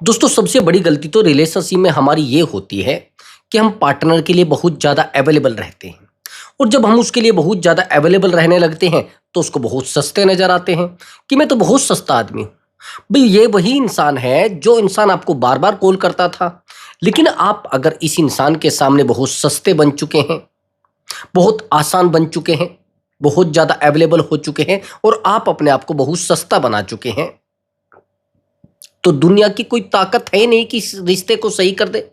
दोस्तों सबसे बड़ी गलती तो रिलेशनशिप में हमारी ये होती है कि हम पार्टनर के लिए बहुत ज़्यादा अवेलेबल रहते हैं। और जब हम उसके लिए बहुत ज़्यादा अवेलेबल रहने लगते हैं तो उसको बहुत सस्ते नज़र आते हैं कि मैं तो बहुत सस्ता आदमी हूँ। भाई ये वही इंसान है जो इंसान आपको बार बार कॉल करता था, लेकिन आप अगर इस इंसान के सामने बहुत सस्ते बन चुके हैं, बहुत आसान बन चुके हैं, बहुत ज़्यादा अवेलेबल हो चुके हैं और आप अपने आप को बहुत सस्ता बना चुके हैं, तो दुनिया की कोई ताकत है ही नहीं कि इस रिश्ते को सही कर दे,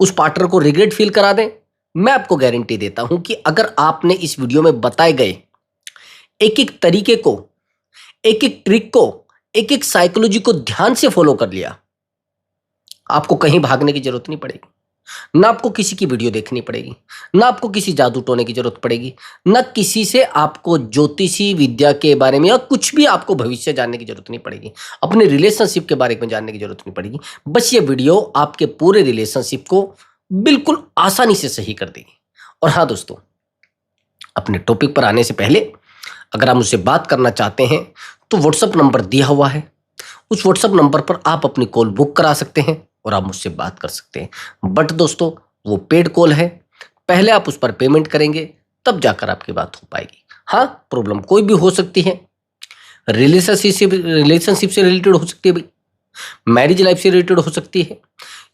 उस पार्टनर को रिग्रेट फील करा दें। मैं आपको गारंटी देता हूं कि अगर आपने इस वीडियो में बताए गए एक एक तरीके को, एक एक ट्रिक को, एक एक साइकोलॉजी को ध्यान से फॉलो कर लिया, आपको कहीं भागने की जरूरत नहीं पड़ेगी। ना आपको किसी की वीडियो देखनी पड़ेगी, ना आपको किसी जादू टोने की जरूरत पड़ेगी, ना किसी से आपको ज्योतिषी विद्या के बारे में या कुछ भी आपको भविष्य जानने की जरूरत नहीं पड़ेगी, अपने रिलेशनशिप के बारे में जानने की जरूरत नहीं पड़ेगी। बस ये वीडियो आपके पूरे रिलेशनशिप को बिल्कुल आसानी से सही कर देगी। और हाँ दोस्तों, अपने टॉपिक पर आने से पहले अगर आप मुझसे बात करना चाहते हैं तो व्हाट्सअप नंबर दिया हुआ है, उस व्हाट्सअप नंबर पर आप अपनी कॉल बुक करा सकते हैं और आप मुझसे बात कर सकते हैं। बट दोस्तों वो पेड कॉल है, पहले आप उस पर पेमेंट करेंगे तब जाकर आपकी बात हो पाएगी। हाँ, प्रॉब्लम कोई भी हो सकती है, रिलेशनशिप से रिलेटेड हो सकती है भाई, मैरिज लाइफ से रिलेटेड हो सकती है,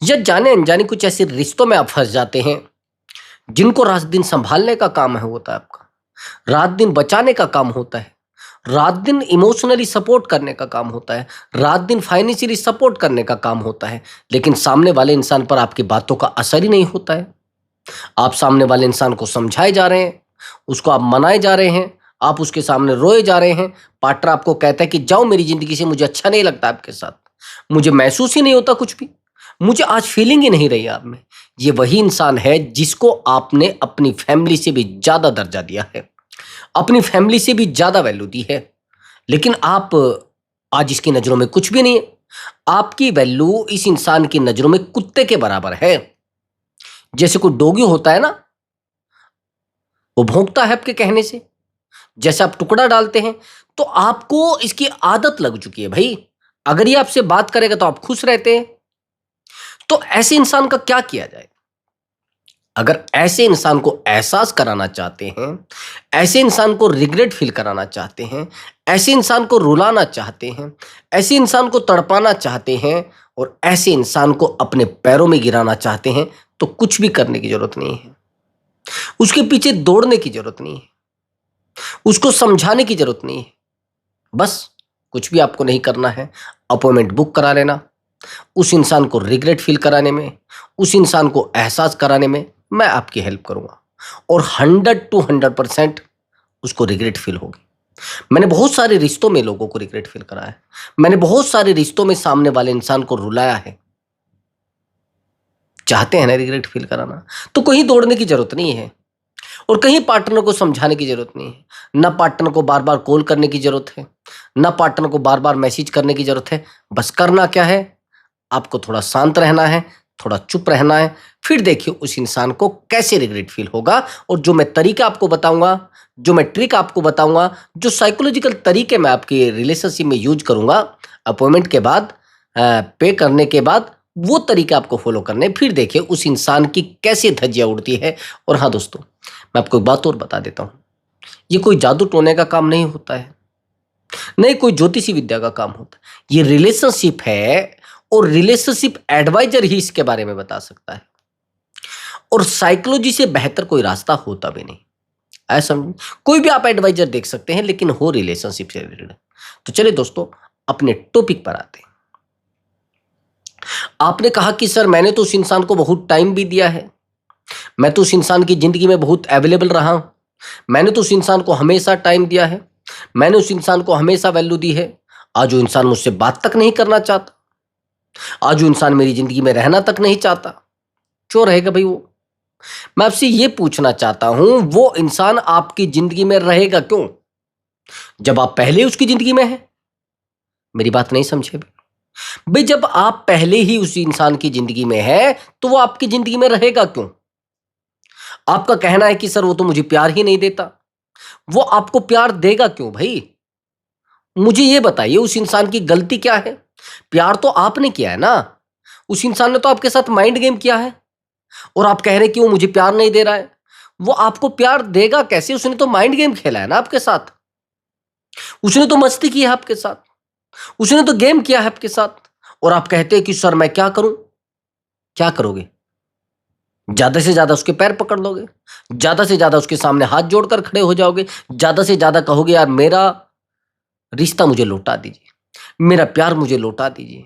या जाने अनजाने कुछ ऐसे रिश्तों में आप फंस जाते हैं जिनको रात दिन संभालने का काम है होता है आपका, रात दिन बचाने का काम होता है, रात दिन इमोशनली सपोर्ट करने का काम होता है, रात दिन फाइनेंशियली सपोर्ट करने का काम होता है, लेकिन सामने वाले इंसान पर आपकी बातों का असर ही नहीं होता है। आप सामने वाले इंसान को समझाए जा रहे हैं, उसको आप मनाए जा रहे हैं, आप उसके सामने रोए जा रहे हैं, पार्टनर आपको कहता है कि जाओ मेरी जिंदगी से, मुझे अच्छा नहीं लगता आपके साथ, मुझे महसूस ही नहीं होता कुछ भी, मुझे आज फीलिंग ही नहीं रही आप में। ये वही इंसान है जिसको आपने अपनी फैमिली से भी ज्यादा दर्जा दिया है, अपनी फैमिली से भी ज्यादा वैल्यू दी है, लेकिन आप आज इसकी नजरों में कुछ भी नहीं है। आपकी वैल्यू इस इंसान की नजरों में कुत्ते के बराबर है। जैसे कोई डॉगी होता है ना, वो भौंकता है आपके कहने से, जैसे आप टुकड़ा डालते हैं, तो आपको इसकी आदत लग चुकी है भाई। अगर ये आपसे बात करेगा तो आप खुश रहते हैं। तो ऐसे इंसान का क्या किया जाए? अगर ऐसे इंसान को एहसास कराना चाहते हैं, ऐसे इंसान को रिग्रेट फील कराना चाहते हैं, ऐसे इंसान को रुलाना चाहते हैं, ऐसे इंसान को तड़पाना चाहते हैं और ऐसे इंसान को अपने पैरों में गिराना चाहते हैं, तो कुछ भी करने की जरूरत नहीं है, उसके पीछे दौड़ने की जरूरत नहीं है, उसको समझाने की जरूरत नहीं है। बस कुछ भी आपको नहीं करना है, अपॉइंटमेंट बुक करा लेना। उस इंसान को रिग्रेट फील कराने में, उस इंसान को एहसास कराने में मैं आपकी हेल्प करूंगा और 100 to 100% उसको रिग्रेट फील होगी। मैंने बहुत सारे रिश्तों में लोगों को रिग्रेट फील कराया है, मैंने बहुत सारे रिश्तों में सामने वाले इंसान को रुलाया है। चाहते हैं ना रिग्रेट फील कराना, तो कहीं दौड़ने की जरूरत नहीं है और कहीं पार्टनर को समझाने की जरूरत नहीं है, ना पार्टनर को बार बार कॉल करने की जरूरत है, ना पार्टनर को बार बार मैसेज करने की जरूरत है। बस करना क्या है, आपको थोड़ा शांत रहना है, थोड़ा चुप रहना है, फिर देखिए उस इंसान को कैसे रिग्रेट फील होगा। और जो मैं तरीका आपको बताऊंगा, जो मैं ट्रिक आपको बताऊंगा, जो साइकोलॉजिकल तरीके मैं आपके रिलेशनशिप में यूज करूंगा, अपॉइंटमेंट के बाद, पे करने के बाद, वो तरीके आपको फॉलो करने, फिर देखिए उस इंसान की कैसे धज्जियां उड़ती है। और हाँ दोस्तों, मैं आपको एक बात और बता देता हूं, ये कोई जादू टोने का काम नहीं होता है, नहीं कोई ज्योतिषी विद्या का काम होता है। ये रिलेशनशिप है और रिलेशनशिप एडवाइजर ही इसके बारे में बता सकता है, और साइकोलॉजी से बेहतर कोई रास्ता होता भी नहीं। ऐसा समझ, कोई भी आप एडवाइजर देख सकते हैं लेकिन हो रिलेशनशिप से रिलेटेड। तो चलिए दोस्तों, अपने टॉपिक पर आते हैं। आपने कहा कि सर मैंने तो उस इंसान को बहुत टाइम भी दिया है, मैं तो उस इंसान की जिंदगी में बहुत अवेलेबल रहा हूं, मैंने तो उस इंसान को हमेशा टाइम दिया है, मैंने उस इंसान को हमेशा वैल्यू दी है। आज वो इंसान मुझसे बात तक नहीं करना चाहता, आज वो इंसान मेरी जिंदगी में रहना तक नहीं चाहता। क्यों रहेगा भाई वो? मैं आपसे ये पूछना चाहता हूं, वो इंसान आपकी जिंदगी में रहेगा क्यों जब आप पहले उसकी जिंदगी में हैं? मेरी बात नहीं समझे भाई, जब आप पहले ही उस इंसान की जिंदगी में हैं तो वो आपकी जिंदगी में रहेगा क्यों? आपका कहना है कि सर वो तो मुझे प्यार ही नहीं देता, वो आपको प्यार देगा क्यों भाई? मुझे ये बताइए उस इंसान की गलती क्या है? प्यार तो आपने किया है ना, उस इंसान ने तो आपके साथ माइंड गेम किया है। और आप कह रहे हैं कि वो मुझे प्यार नहीं दे रहा है। वो आपको प्यार देगा कैसे? उसने तो माइंड गेम खेला है ना आपके साथ। उसने तो मस्ती की है आपके साथ, उसने तो गेम किया है आपके साथ। और आप कहते हैं कि सर मैं क्या करूं? क्या करोगे? ज्यादा से ज्यादा उसके पैर पकड़ लोगे, ज्यादा से ज्यादा उसके सामने हाथ जोड़कर खड़े हो जाओगे, ज्यादा से ज्यादा कहोगे यार मेरा रिश्ता मुझे लौटा दीजिए, मेरा प्यार मुझे लौटा दीजिए,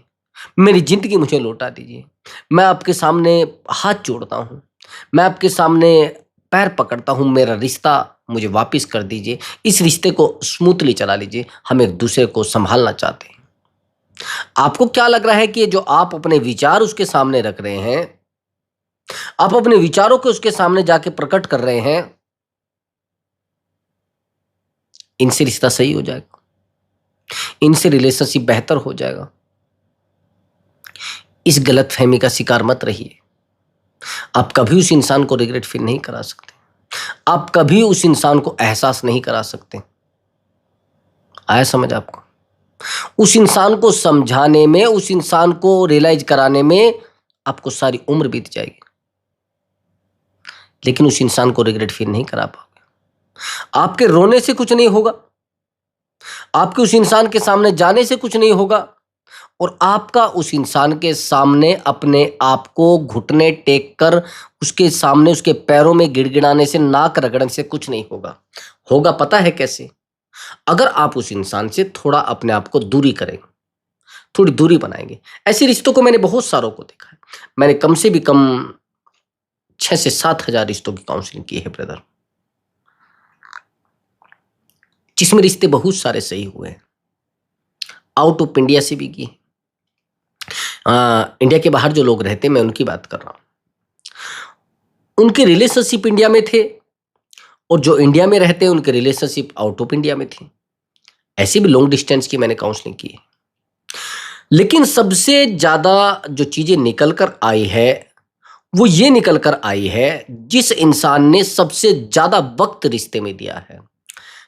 मेरी जिंदगी मुझे लौटा दीजिए। मैं आपके सामने हाथ जोड़ता हूं, मैं आपके सामने पैर पकड़ता हूं, मेरा रिश्ता मुझे वापस कर दीजिए, इस रिश्ते को स्मूथली चला लीजिए, हम एक दूसरे को संभालना चाहते हैं। आपको क्या लग रहा है कि जो आप अपने विचार उसके सामने रख रहे हैं, आप अपने विचारों को उसके सामने जाके प्रकट कर रहे हैं, इनसे रिश्ता सही हो जाएगा, इनसे रिलेशनशिप बेहतर हो जाएगा? इस गलत फहमी का शिकार मत रहिए। आप कभी उस इंसान को रिग्रेट फील नहीं करा सकते, आप कभी उस इंसान को एहसास नहीं करा सकते। आया समझ आपको? उस इंसान को समझाने में, उस इंसान को रियलाइज कराने में आपको सारी उम्र बीत जाएगी, लेकिन उस इंसान को रिग्रेट फील नहीं करा पाओगे। आपके रोने से कुछ नहीं होगा, आपके उस इंसान के सामने जाने से कुछ नहीं होगा, और आपका उस इंसान के सामने अपने आप को घुटने टेक कर उसके सामने उसके पैरों में गिड़गिड़ाने से, नाक रगड़ने से कुछ नहीं होगा। होगा पता है कैसे? अगर आप उस इंसान से थोड़ा अपने आप को दूरी करेंगे, थोड़ी दूरी बनाएंगे। ऐसे रिश्तों को मैंने बहुत सारों को देखा है। मैंने कम से भी कम 6 से 7 हजार रिश्तों की काउंसलिंग की है ब्रदर, जिसमें रिश्ते बहुत सारे सही हुए हैं। आउट ऑफ इंडिया से भी की, इंडिया के बाहर जो लोग रहते हैं मैं उनकी बात कर रहा हूं। उनके रिलेशनशिप इंडिया में थे, और जो इंडिया में रहते हैं उनके रिलेशनशिप आउट ऑफ इंडिया में थे। ऐसे भी लॉन्ग डिस्टेंस की मैंने काउंसलिंग की है। लेकिन सबसे ज्यादा जो चीजें निकल कर आई है, वो ये निकल कर आई है, जिस इंसान ने सबसे ज्यादा वक्त रिश्ते में दिया है,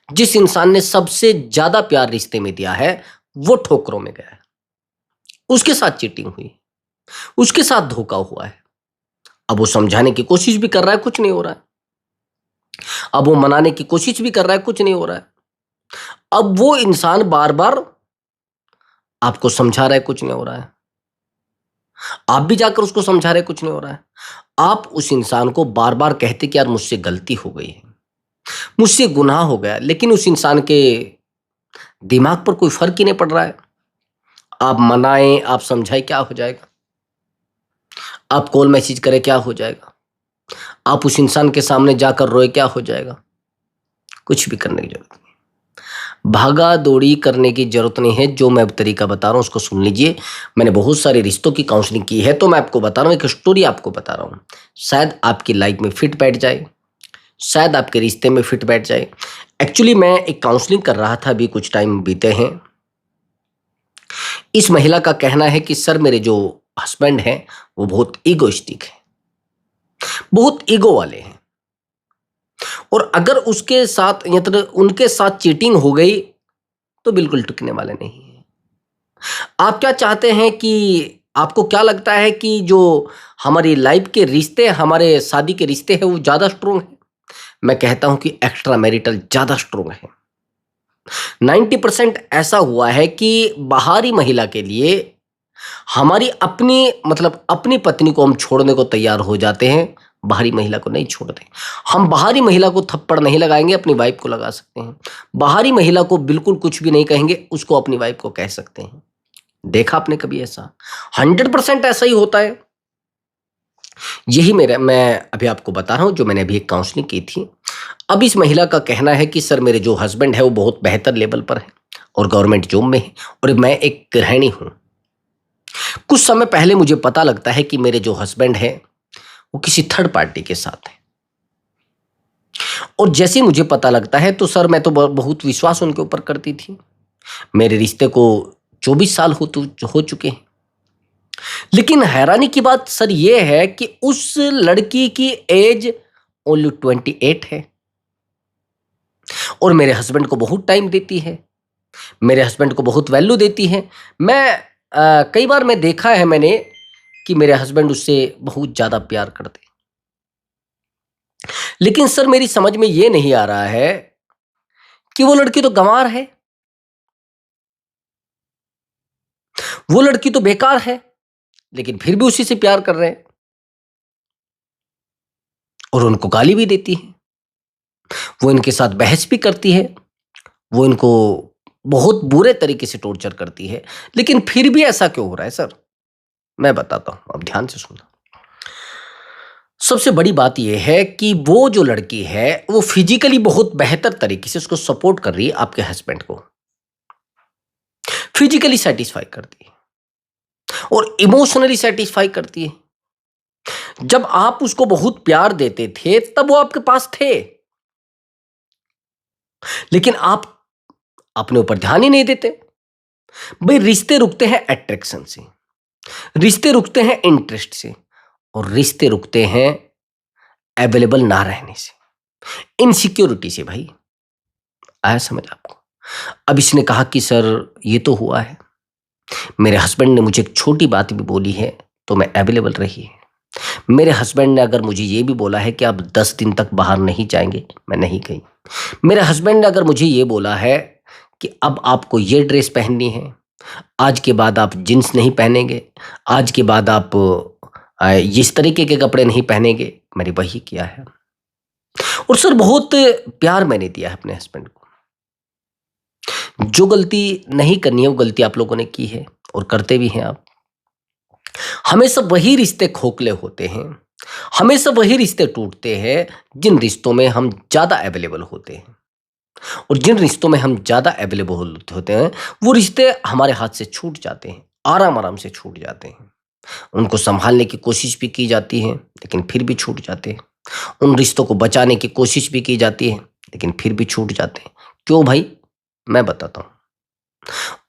जिस इंसान ने सबसे ज्यादा प्यार रिश्ते में दिया है, वो ठोकरों में गया है। उसके साथ चीटिंग हुई, उसके साथ धोखा हुआ है। अब वो समझाने की कोशिश भी कर रहा है, कुछ नहीं हो रहा है। अब वो मनाने की कोशिश भी कर रहा है, कुछ नहीं हो रहा है। अब वो इंसान बार बार आपको समझा रहा है, कुछ नहीं हो रहा है। आप भी जाकर उसको समझा रहे, कुछ नहीं हो रहा है। आप उस इंसान को बार बार कहते कि यार मुझसे गलती हो गई है, मुझसे गुनाह हो गया, लेकिन उस इंसान के दिमाग पर कोई फर्क ही नहीं पड़ रहा है। आप मनाएं, आप समझाएं, क्या हो जाएगा? आप कॉल मैसेज करें, क्या हो जाएगा? आप उस इंसान के सामने जाकर रोए, क्या हो जाएगा? कुछ भी करने की जरूरत नहीं, भागा दौड़ी करने की जरूरत नहीं है। जो मैं अब तरीका बता रहा हूं उसको सुन लीजिए। मैंने बहुत सारे रिश्तों की काउंसलिंग की है, तो मैं आपको बता रहा हूं, एक स्टोरी आपको बता रहा हूं, शायद आपकी लाइफ में फिट बैठ जाए, शायद आपके रिश्ते में फिट बैठ जाए। एक्चुअली मैं एक काउंसलिंग कर रहा था, अभी कुछ टाइम बीते हैं। इस महिला का कहना है कि सर मेरे जो हस्बैंड हैं वो बहुत ईगोइस्टिक है, बहुत ईगो वाले हैं, और अगर उसके साथ या तो उनके साथ चीटिंग हो गई तो बिल्कुल टिकने वाले नहीं है। आप क्या चाहते हैं कि, आपको क्या लगता है कि जो हमारी लाइफ के रिश्ते, हमारे शादी के रिश्ते हैं वो ज्यादा स्ट्रोंग है? मैं कहता हूं कि एक्स्ट्रा मैरिटल ज्यादा स्ट्रोंग है। 90% ऐसा हुआ है कि बाहरी महिला के लिए हमारी अपनी, मतलब अपनी पत्नी को हम छोड़ने को तैयार हो जाते हैं, बाहरी महिला को नहीं छोड़ते। हम बाहरी महिला को थप्पड़ नहीं लगाएंगे, अपनी वाइफ को लगा सकते हैं। बाहरी महिला को बिल्कुल कुछ भी नहीं कहेंगे, उसको अपनी वाइफ को कह सकते हैं। देखा आपने कभी ऐसा? 100% ऐसा ही होता है। यही मेरा, मैं अभी आपको बता रहा हूं जो मैंने अभी एक काउंसलिंग की थी। अब इस महिला का कहना है कि सर मेरे जो हस्बैंड है वो बहुत बेहतर लेवल पर है और गवर्नमेंट जॉब में है, और मैं एक गृहिणी हूं। कुछ समय पहले मुझे पता लगता है कि मेरे जो हस्बैंड है वो किसी थर्ड पार्टी के साथ है, और जैसे ही मुझे पता लगता है तो सर मैं तो बहुत विश्वास उनके ऊपर करती थी। मेरे रिश्ते को 24 साल हो चुके हैं। लेकिन हैरानी की बात सर ये है कि उस लड़की की एज ओनली 28 है, और मेरे हस्बैंड को बहुत टाइम देती है, मेरे हस्बैंड को बहुत वैल्यू देती है। मैं कई बार मैं देखा है मैंने कि मेरे हस्बैंड उससे बहुत ज़्यादा प्यार करते हैं। लेकिन सर मेरी समझ में ये नहीं आ रहा है कि वो लड़की तो गँवार है, वो लड़की तो बेकार है, लेकिन फिर भी उसी से प्यार कर रहे हैं और उनको गाली भी देती है। वो इनके साथ बहस भी करती है, वो इनको बहुत बुरे तरीके से टॉर्चर करती है, लेकिन फिर भी ऐसा क्यों हो रहा है सर? मैं बताता हूँ, अब ध्यान से सुनना। सबसे बड़ी बात यह है कि वो जो लड़की है, वो फिजिकली बहुत बेहतर तरीके से उसको सपोर्ट कर रही है, आपके हस्बैंड को। फिजिकली सैटिस्फाई करती है और इमोशनली सैटिस्फाई करती है। जब आप उसको बहुत प्यार देते थे, तब वो आपके पास थे, लेकिन आप अपने ऊपर ध्यान ही नहीं देते। भाई रिश्ते रुकते हैं अट्रैक्शन से, रिश्ते रुकते हैं इंटरेस्ट से, और रिश्ते रुकते हैं अवेलेबल ना रहने से, इनसिक्योरिटी से। भाई आया समझ आपको? अब इसने कहा कि सर ये तो हुआ है, मेरे हस्बैंड ने मुझे एक छोटी बात भी बोली है तो मैं अवेलेबल रही है। मेरे हस्बैंड ने अगर मुझे ये भी बोला है कि आप 10 दिन तक बाहर नहीं जाएंगे, मैं नहीं गई। मेरे हस्बैंड ने अगर मुझे ये बोला है कि अब आपको ये ड्रेस पहननी है, आज के बाद आप जींस नहीं पहनेंगे, आज के बाद आप इस तरीके के कपड़े नहीं पहनेंगे, मैंने वही किया है। और सर बहुत प्यार मैंने दिया है अपने हस्बैंड को। जो गलती नहीं करनी है वो गलती आप लोगों ने की है और करते भी हैं आप। हमेशा वही रिश्ते खोखले होते हैं, हमेशा वही रिश्ते टूटते हैं जिन रिश्तों में हम ज़्यादा अवेलेबल होते हैं। और जिन रिश्तों में हम ज़्यादा अवेलेबल होते हैं, वो रिश्ते हमारे हाथ से छूट जाते हैं, आराम आराम से छूट जाते हैं। उनको संभालने की कोशिश भी की जाती है, लेकिन फिर भी छूट जाते हैं। उन रिश्तों को बचाने की कोशिश भी की जाती है, लेकिन फिर भी छूट जाते हैं। क्यों भाई? मैं बताता हूँ।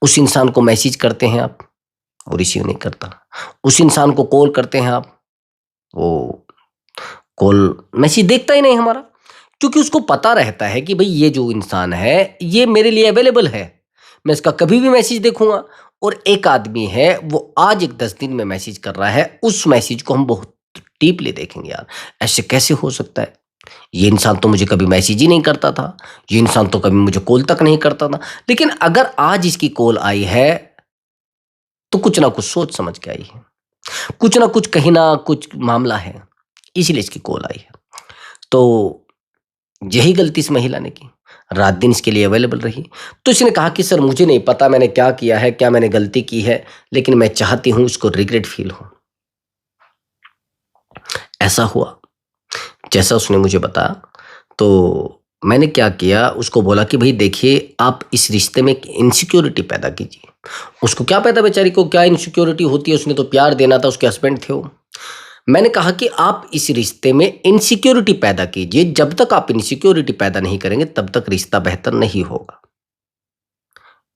उस इंसान को मैसेज करते हैं आप, वो रिसीव नहीं करता। उस इंसान को कॉल करते हैं आप, वो कॉल मैसेज देखता ही नहीं हमारा, क्योंकि उसको पता रहता है कि भाई ये जो इंसान है ये मेरे लिए अवेलेबल है, मैं इसका कभी भी मैसेज देखूंगा। और एक आदमी है, वो आज एक 10 दिन में मैसेज कर रहा है, उस मैसेज को हम बहुत डीपली देखेंगे। यार ऐसे कैसे हो सकता है? ये इंसान तो मुझे कभी मैसेज ही नहीं करता था, ये इंसान तो कभी मुझे कॉल तक नहीं करता था, लेकिन अगर आज इसकी कॉल आई है तो कुछ ना कुछ सोच समझ के आई है, कुछ ना कुछ कहीं ना कुछ मामला है, इसीलिए इसकी कॉल आई है। तो यही गलती इस महिला ने की, रात दिन इसके लिए अवेलेबल रही। तो इसने कहा कि सर मुझे नहीं पता मैंने क्या किया है, क्या मैंने गलती की है, लेकिन मैं चाहती हूं उसको रिग्रेट फील हो। ऐसा हुआ जैसा उसने मुझे बताया। तो मैंने क्या किया, उसको बोला कि भाई देखिए आप इस रिश्ते में एक इनसिक्योरिटी पैदा कीजिए। उसको क्या पता बेचारी को क्या इनसिक्योरिटी होती है, उसने तो प्यार देना था, उसके हस्बैंड थे वो। मैंने कहा कि आप इस रिश्ते में इनसिक्योरिटी पैदा कीजिए, जब तक आप इनसिक्योरिटी पैदा नहीं करेंगे तब तक रिश्ता बेहतर नहीं होगा।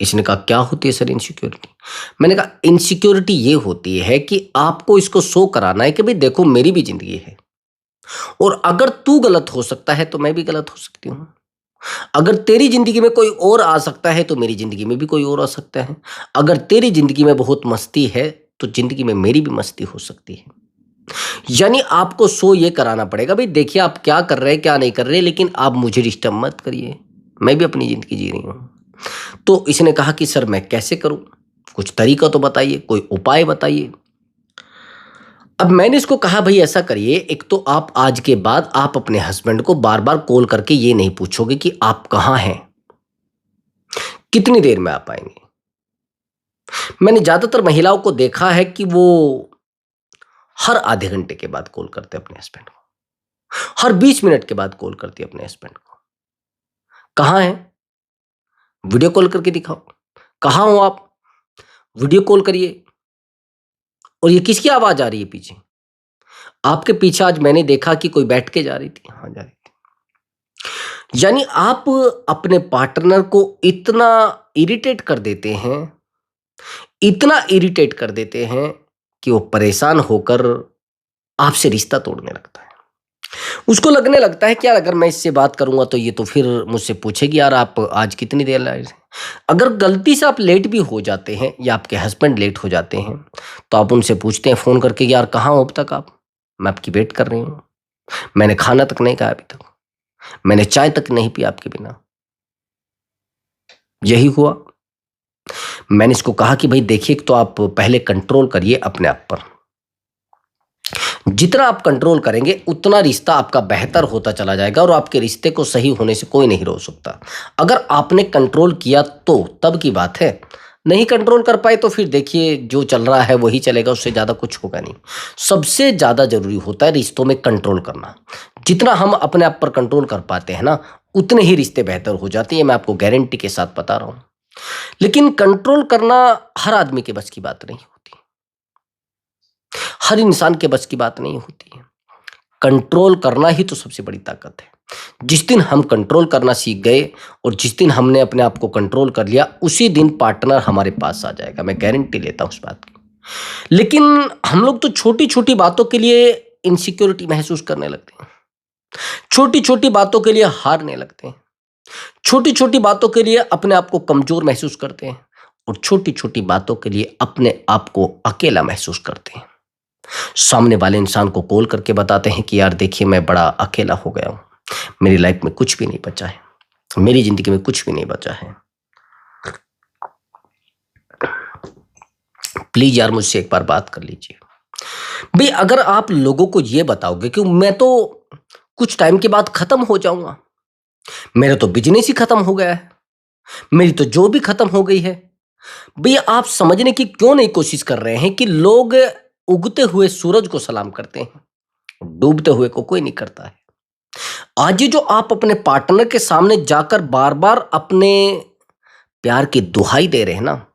इसने कहा क्या होती है सर इनसिक्योरिटी? मैंने कहा इनसिक्योरिटी ये होती है कि आपको इसको शो कराना है कि भाई देखो मेरी भी जिंदगी है, और अगर तू गलत हो सकता है तो मैं भी गलत हो सकती हूँ। अगर तेरी जिंदगी में कोई और आ सकता है तो मेरी जिंदगी में भी कोई और आ सकता है। अगर तेरी जिंदगी में बहुत मस्ती है तो जिंदगी में मेरी भी मस्ती हो सकती है। यानी आपको शो ये कराना पड़ेगा, भाई देखिए आप क्या कर रहे हैं क्या नहीं कर रहे, लेकिन आप मुझे डिस्टर्ब मत करिए, मैं भी अपनी जिंदगी जी रही हूँ। तो इसने कहा कि सर मैं कैसे करूं, कुछ तरीका तो बताइए, कोई उपाय बताइए। अब मैंने इसको कहा भाई ऐसा करिए, एक तो आप आज के बाद आप अपने हस्बैंड को बार बार कॉल करके ये नहीं पूछोगे कि आप कहाँ हैं, कितनी देर में आप आएंगे। मैंने ज्यादातर महिलाओं को देखा है कि वो हर आधे घंटे के बाद कॉल करते हैं अपने हस्बैंड को, हर 20 मिनट के बाद कॉल करती है अपने हस्बैंड को। कहाँ हैं? वीडियो कॉल करके दिखाओ। कहाँ हो आप? वीडियो कॉल करिए। और ये किसकी आवाज आ रही है पीछे? आपके पीछे आज मैंने देखा कि कोई बैठ के जा रही थी, हाँ जा रही थी। यानी आप अपने पार्टनर को इतना इरिटेट कर देते हैं, इतना इरिटेट कर देते हैं कि वो परेशान होकर आपसे रिश्ता तोड़ने लगता है। उसको लगने लगता है कि यार अगर मैं इससे बात करूंगा तो ये तो फिर मुझसे पूछेगी यार आप आज कितनी देर लाए थे। अगर गलती से आप लेट भी हो जाते हैं या आपके हस्बैंड लेट हो जाते हैं तो आप उनसे पूछते हैं फोन करके कि यार कहाँ हो अब तक आप, मैं आपकी वेट कर रही हूँ, मैंने खाना तक नहीं खाया अभी तक, मैंने चाय तक नहीं पी आपके बिना। यही हुआ। मैंने इसको कहा कि भाई देखिए तो आप पहले कंट्रोल करिए अपने आप पर, जितना आप कंट्रोल करेंगे उतना रिश्ता आपका बेहतर होता चला जाएगा और आपके रिश्ते को सही होने से कोई नहीं रोक सकता। अगर आपने कंट्रोल किया तो तब की बात है, नहीं कंट्रोल कर पाए तो फिर देखिए जो चल रहा है वही चलेगा, उससे ज़्यादा कुछ होगा नहीं। सबसे ज़्यादा जरूरी होता है रिश्तों में कंट्रोल करना। जितना हम अपने आप पर कंट्रोल कर पाते हैं ना उतने ही रिश्ते बेहतर हो जाते हैं, मैं आपको गारंटी के साथ बता रहा हूँ। लेकिन कंट्रोल करना हर आदमी के बस की बात नहीं होती, हर इंसान के बस की बात नहीं होती है। कंट्रोल करना ही तो सबसे बड़ी ताकत है। जिस दिन हम कंट्रोल करना सीख गए और जिस दिन हमने अपने आप को कंट्रोल कर लिया उसी दिन पार्टनर हमारे पास आ जाएगा, मैं गारंटी लेता हूं उस बात की। लेकिन हम लोग तो छोटी छोटी बातों के लिए इनसिक्योरिटी महसूस करने लगते हैं, छोटी छोटी बातों के लिए हारने लगते हैं, छोटी छोटी बातों के लिए अपने आप को कमजोर महसूस करते हैं और छोटी छोटी बातों के लिए अपने आप को अकेला महसूस करते हैं। सामने वाले इंसान को कॉल करके बताते हैं कि यार देखिए मैं बड़ा अकेला हो गया हूं, मेरी लाइफ में कुछ भी नहीं बचा है, मेरी जिंदगी में कुछ भी नहीं बचा है, प्लीज यार मुझसे एक बार बात कर लीजिए। भाई अगर आप लोगों को ये बताओगे कि मैं तो कुछ टाइम के बाद खत्म हो जाऊंगा, मेरा तो बिजनेस ही खत्म हो गया है, मेरी तो जॉब भी खत्म हो गई है, भैया आप समझने की क्यों नहीं कोशिश कर रहे हैं कि लोग उगते हुए सूरज को सलाम करते हैं, डूबते हुए को कोई नहीं करता है। आज ये जो आप अपने पार्टनर के सामने जाकर बार बार अपने प्यार की दुहाई दे रहे हैं ना,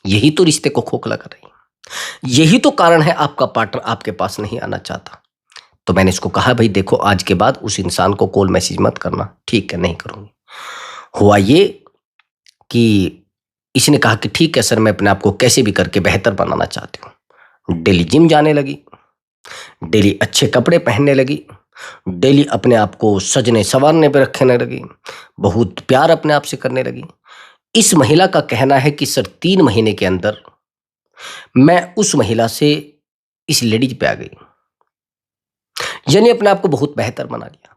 यही तो रिश्ते को खोखला कर रही है, यही तो कारण है आपका पार्टनर आपके पास नहीं आना चाहता। तो मैंने इसको कहा भाई देखो आज के बाद उस इंसान को कॉल मैसेज मत करना। ठीक है नहीं करूंगी। हुआ ये कि इसने कहा कि ठीक है सर मैं अपने आप को कैसे भी करके बेहतर बनाना चाहती हूँ। डेली जिम जाने लगी, डेली अच्छे कपड़े पहनने लगी, डेली अपने आप को सजने संवारने पे रखने लगी, बहुत प्यार अपने आप से करने लगी। इस महिला का कहना है कि सर 3 महीने के अंदर मैं उस महिला से इस लेडीज पे आ गई, यानी अपने आप को बहुत बेहतर बना लिया।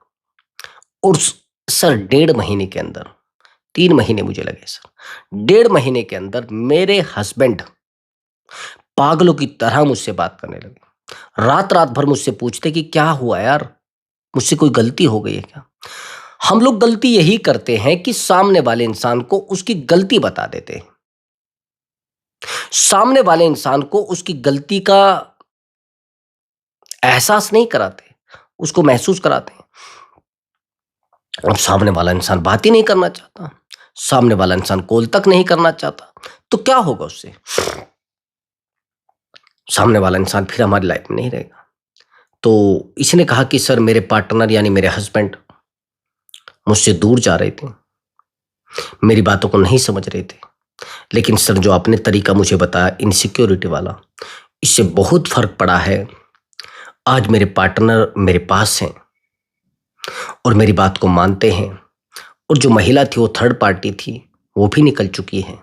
और सर 1.5 महीने के अंदर, 3 महीने मुझे लगे सर, 1.5 महीने के अंदर मेरे हस्बैंड पागलों की तरह मुझसे बात करने लगे। रात रात भर मुझसे पूछते कि क्या हुआ यार, मुझसे कोई गलती हो गई है क्या। हम लोग गलती यही करते हैं कि सामने वाले इंसान को उसकी गलती बता देते हैं, सामने वाले इंसान को उसकी गलती का एहसास नहीं कराते, उसको महसूस कराते हैं। अब सामने वाला इंसान बात ही नहीं करना चाहता, सामने वाला इंसान कॉल तक नहीं करना चाहता, तो क्या होगा उससे, सामने वाला इंसान फिर हमारी लाइफ में नहीं रहेगा। तो इसने कहा कि सर मेरे पार्टनर यानी मेरे हस्बैंड मुझसे दूर जा रहे थे, मेरी बातों को नहीं समझ रहे थे, लेकिन सर जो आपने तरीका मुझे बताया इनसिक्योरिटी वाला, इससे बहुत फर्क पड़ा है। आज मेरे पार्टनर मेरे पास हैं और मेरी बात को मानते हैं, और जो महिला थी वो थर्ड पार्टी थी, वो भी निकल चुकी है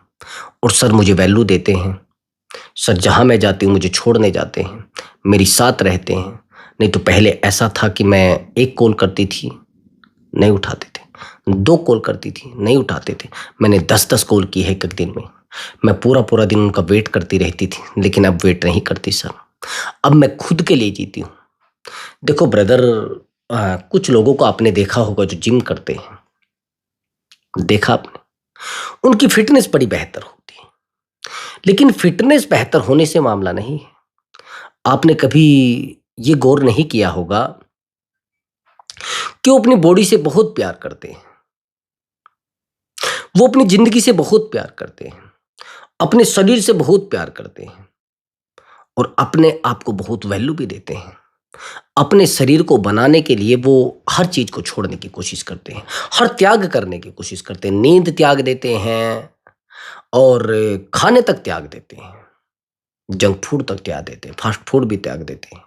और सर मुझे वैल्यू देते हैं। सर जहाँ मैं जाती हूँ मुझे छोड़ने जाते हैं, मेरी साथ रहते हैं। नहीं तो पहले ऐसा था कि मैं एक कॉल करती थी नहीं उठाते थे, 2 कॉल करती थी नहीं उठाते थे, मैंने 10-10 कॉल की है एक एक दिन में। मैं पूरा पूरा दिन उनका वेट करती रहती थी, लेकिन अब वेट नहीं करती सर, अब मैं खुद के लिए जीती हूँ। देखो ब्रदर, कुछ लोगों को आपने देखा होगा जो जिम करते हैं, देखा आपने, उनकी फिटनेस बड़ी बेहतर होती है, लेकिन फिटनेस बेहतर होने से मामला नहीं है। आपने कभी ये गौर नहीं किया होगा कि वो अपनी बॉडी से बहुत प्यार करते हैं, वो अपनी जिंदगी से बहुत प्यार करते हैं, अपने शरीर से बहुत प्यार करते हैं और अपने आप को बहुत वैल्यू भी देते हैं। अपने शरीर को बनाने के लिए वो हर चीज को छोड़ने की कोशिश करते हैं, हर त्याग करने की कोशिश करते हैं, नींद त्याग देते हैं और खाने तक त्याग देते हैं, जंक फूड तक त्याग देते हैं, फास्ट फूड भी त्याग देते हैं।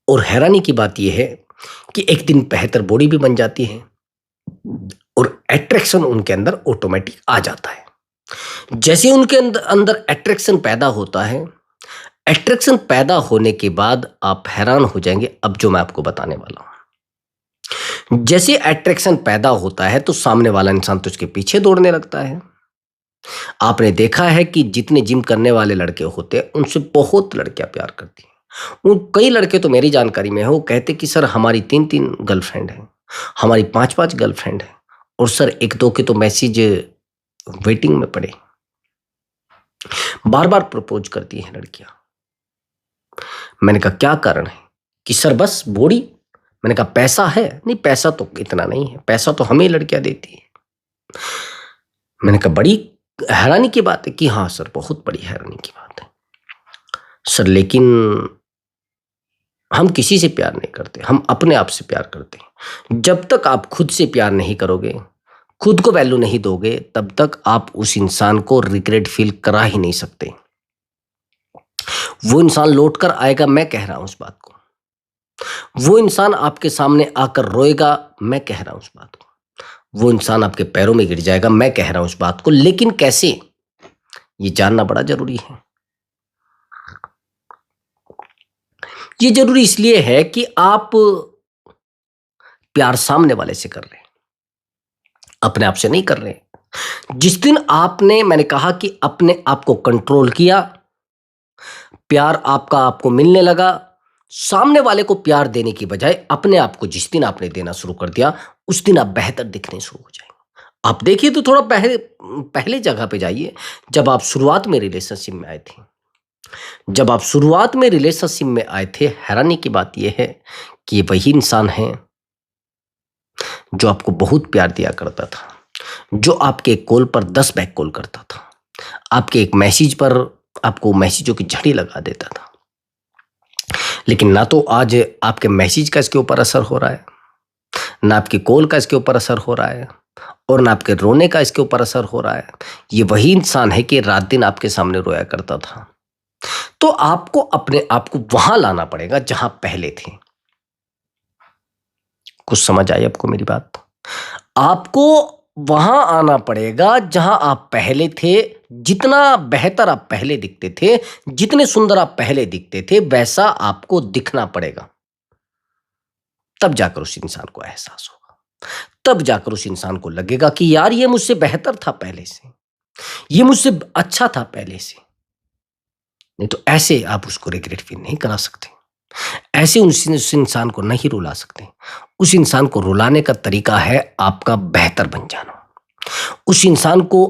और हैरानी की बात यह है कि एक दिन बेहतर बॉडी भी बन जाती है और अट्रैक्शन उनके अंदर ऑटोमेटिक आ जाता है। जैसे उनके अंदर अट्रैक्शन पैदा होता है, अट्रैक्शन पैदा होने के बाद आप हैरान हो जाएंगे अब जो मैं आपको बताने वाला हूं। जैसे अट्रैक्शन पैदा होता है तो सामने वाला इंसान तो उसके पीछे दौड़ने लगता है। आपने देखा है कि जितने जिम करने वाले लड़के होते हैं उनसे बहुत लड़कियां प्यार करती हैं। उन कई लड़के तो मेरी जानकारी में है, वो कहते कि सर हमारी 3-3 गर्लफ्रेंड है, हमारी 5-5 गर्लफ्रेंड है, और सर 1-2 के तो मैसेज वेटिंग में पड़े। बार बार प्रपोज करती हैं लड़कियां। मैंने कहा क्या कारण है? कि सर बस बॉडी। मैंने कहा पैसा है? नहीं, पैसा तो इतना नहीं है, पैसा तो हमें लड़कियां देती है। मैंने कहा बड़ी हैरानी की बात है। कि हाँ सर, बहुत बड़ी हैरानी की बात है सर, लेकिन हम किसी से प्यार नहीं करते, हम अपने आप से प्यार करते हैं। जब तक आप खुद से प्यार नहीं करोगे, खुद को वैल्यू नहीं दोगे, तब तक आप उस इंसान को रिग्रेट फील करा ही नहीं सकते। वो इंसान लौट कर आएगा, मैं कह रहा हूं उस बात को। वो इंसान आपके सामने आकर रोएगा, मैं कह रहा हूं उस बात को। वो इंसान आपके पैरों में गिर जाएगा, मैं कह रहा हूं उस बात को। लेकिन कैसे, ये जानना बड़ा जरूरी है। ये जरूरी इसलिए है कि आप प्यार सामने वाले से कर रहे हैं, अपने आप से नहीं कर रहे हैं। जिस दिन आपने, मैंने कहा कि अपने आप को कंट्रोल किया, प्यार आपका आपको मिलने लगा, सामने वाले को प्यार देने की बजाय अपने आप को जिस दिन आपने देना शुरू कर दिया, उस दिन आप बेहतर दिखने शुरू हो जाएंगे। आप देखिए तो थोड़ा पहले जगह पे जाइए, जब आप शुरुआत में रिलेशनशिप में आए थे। जब आप शुरुआत में रिलेशनशिप में आए थे, हैरानी की बात यह है कि ये वही इंसान है जो आपको बहुत प्यार दिया करता था, जो आपके कॉल पर 10 बैक कॉल करता था, आपके एक मैसेज पर आपको मैसेजों की झड़ी लगा देता था। लेकिन ना तो आज आपके मैसेज का इसके ऊपर असर हो रहा है, ना आपकी कॉल का इसके ऊपर असर हो रहा है, और ना आपके रोने का इसके ऊपर असर हो रहा है। ये वही इंसान है कि रात दिन आपके सामने रोया करता था। तो आपको अपने आप को वहां लाना पड़ेगा जहां पहले थे। कुछ समझ आई आपको मेरी बात? आपको वहां आना पड़ेगा जहां आप पहले थे। जितना बेहतर आप पहले दिखते थे, जितने सुंदर आप पहले दिखते थे, वैसा आपको दिखना पड़ेगा। तब जाकर उस इंसान को एहसास होगा, तब जाकर उस इंसान को लगेगा कि यार ये मुझसे बेहतर था पहले से, ये मुझसे अच्छा था पहले से। नहीं तो ऐसे आप उसको रिग्रेट फील नहीं करा सकते, ऐसे उस इंसान को नहीं रुला सकते। उस इंसान को रुलाने का तरीका है आपका बेहतर बन जाना। उस इंसान को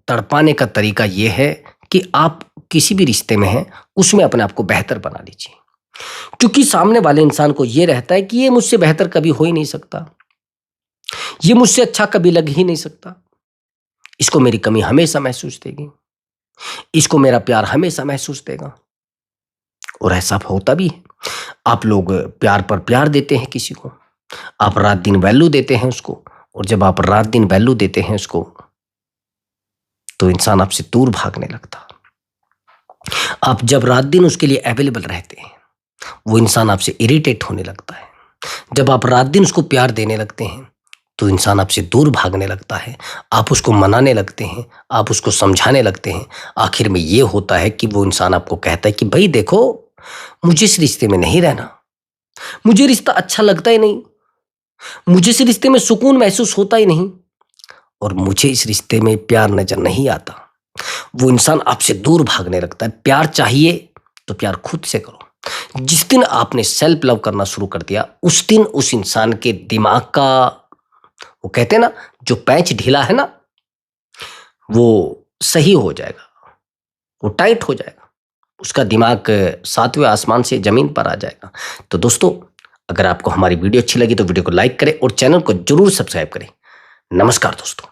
तड़पाने का तरीका यह है कि आप किसी भी रिश्ते में हैं, उसमें अपने आप को बेहतर बना लीजिए। क्योंकि सामने वाले इंसान को यह रहता है कि ये मुझसे बेहतर कभी हो ही नहीं सकता, ये मुझसे अच्छा कभी लग ही नहीं सकता, इसको मेरी कमी हमेशा महसूस देगी, इसको मेरा प्यार हमेशा महसूस देगा। और ऐसा होता भी है। आप लोग प्यार पर प्यार देते हैं किसी को, आप रात दिन वैल्यू देते हैं उसको, और जब आप रात दिन वैल्यू देते हैं उसको, तो इंसान आपसे दूर भागने लगता। आप जब रात दिन उसके लिए अवेलेबल रहते हैं, वो इंसान आपसे इरिटेट होने लगता है। जब आप रात दिन उसको प्यार देने लगते हैं, तो इंसान आपसे दूर भागने लगता है। आप उसको मनाने लगते हैं, आप उसको समझाने लगते हैं। आखिर में ये होता है कि वो इंसान आपको कहता है कि भाई देखो, मुझे इस रिश्ते में नहीं रहना, मुझे रिश्ता अच्छा लगता ही नहीं, मुझे इस रिश्ते में सुकून महसूस होता ही नहीं, और मुझे इस रिश्ते में प्यार नजर नहीं आता। वो इंसान आपसे दूर भागने लगता है। प्यार चाहिए तो प्यार खुद से करो। जिस दिन आपने सेल्फ लव करना शुरू कर दिया, उस दिन उस इंसान के दिमाग का, वो कहते हैं ना, जो पैच ढीला है ना, वो सही हो जाएगा, वो टाइट हो जाएगा, उसका दिमाग 7वें आसमान से जमीन पर आ जाएगा। तो दोस्तों, अगर आपको हमारी वीडियो अच्छी लगी तो वीडियो को लाइक करें और चैनल को जरूर सब्सक्राइब करें। नमस्कार दोस्तों।